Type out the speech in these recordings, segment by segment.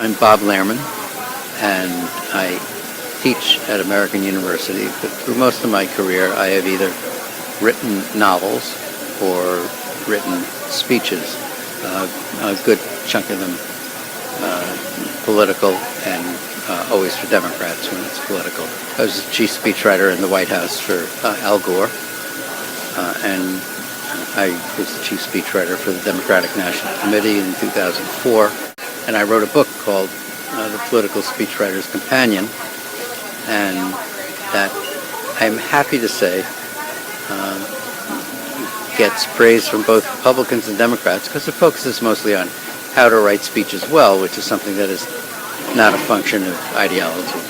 I'm Bob Lehrman, and I teach at American University. But through most of my career, I have either written novels or written speeches, a good chunk of them political, and always for Democrats when it's political. I was the chief speechwriter in the White House for Al Gore, and I was the chief speechwriter for the Democratic National Committee in 2004, and I wrote a book called The Political Speechwriter's Companion, and that I'm happy to say gets praise from both Republicans and Democrats because it focuses mostly on how to write speeches well, which is something that is not a function of ideology.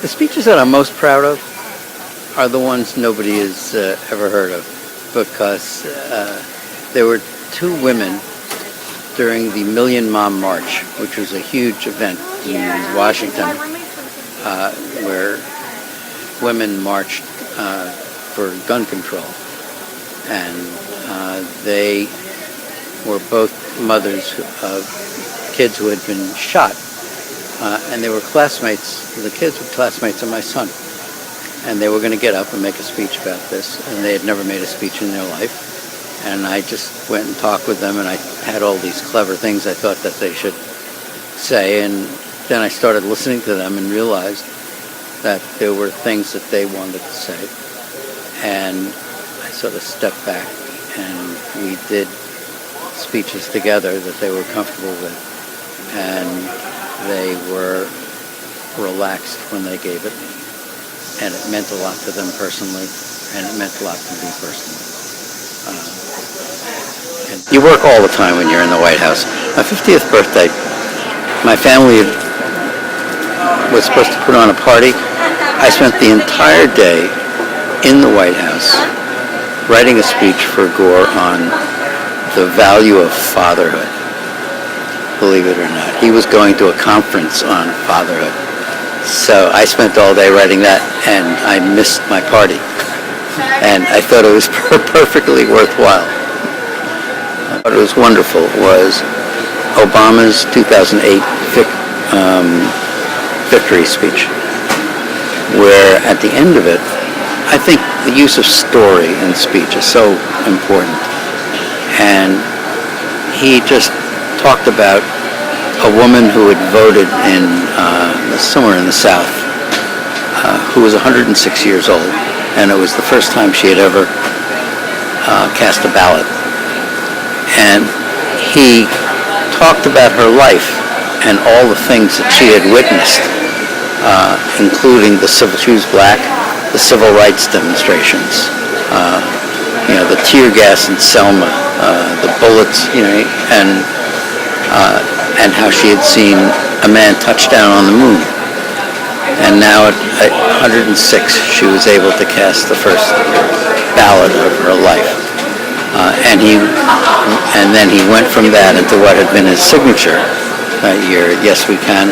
The speeches that I'm most proud of are the ones nobody has ever heard of, because there were two women during the Million Mom March, which was a huge event in Washington, where women marched for gun control. And they were both mothers of kids who had been shot. And they were classmates, the kids were classmates of my son. And they were going to get up and make a speech about this, and they had never made a speech in their life. And I just went and talked with them, and I had all these clever things I thought that they should say, and then I started listening to them and realized that there were things that they wanted to say. And I sort of stepped back, and we did speeches together that they were comfortable with, and they were relaxed when they gave it. And it meant a lot to them personally, and it meant a lot to me personally. You work all the time when you're in the White House. My 50th birthday, my family was supposed to put on a party. I spent the entire day in the White House writing a speech for Gore on the value of fatherhood, believe it or not. He was going to a conference on fatherhood. So I spent all day writing that, and I missed my party. And I thought it was perfectly worthwhile. What was wonderful was Obama's 2008 victory speech, where at the end of it, I think the use of story in speech is so important. And he just talked about a woman who had voted in somewhere in the South, who was 106 years old, and it was the first time she had ever cast a ballot. And he talked about her life and all the things that she had witnessed, including she was black, the civil rights demonstrations, the tear gas in Selma, the bullets, and how she had seen a man touch down on the moon. And now at 106, she was able to cast the first ballot of her life. And then he went from that into what had been his signature that year, Yes We Can.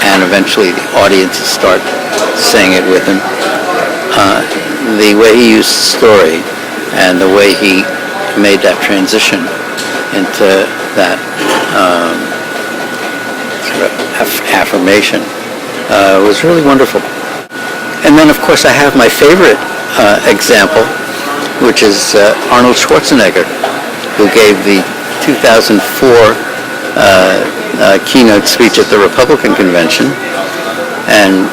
And eventually the audiences start saying it with him. The way he used story and the way he made that transition into that sort of affirmation was really wonderful. And then, of course, I have my favorite example, which is Arnold Schwarzenegger, who gave the 2004 keynote speech at the Republican convention and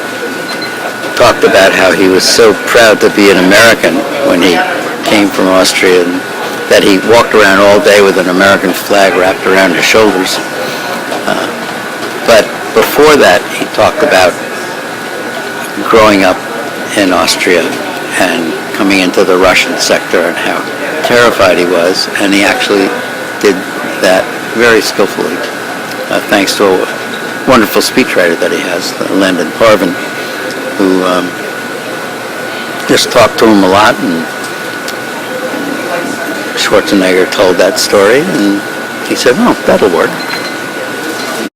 talked about how he was so proud to be an American when he came from Austria, and that he walked around all day with an American flag wrapped around his shoulders. But before that, he talked about growing up in Austria and coming into the Russian sector and how terrified he was, and he actually did that very skillfully, thanks to a wonderful speechwriter that he has, Landon Parvin, who just talked to him a lot, and Schwarzenegger told that story, and he said, "Oh, that'll work."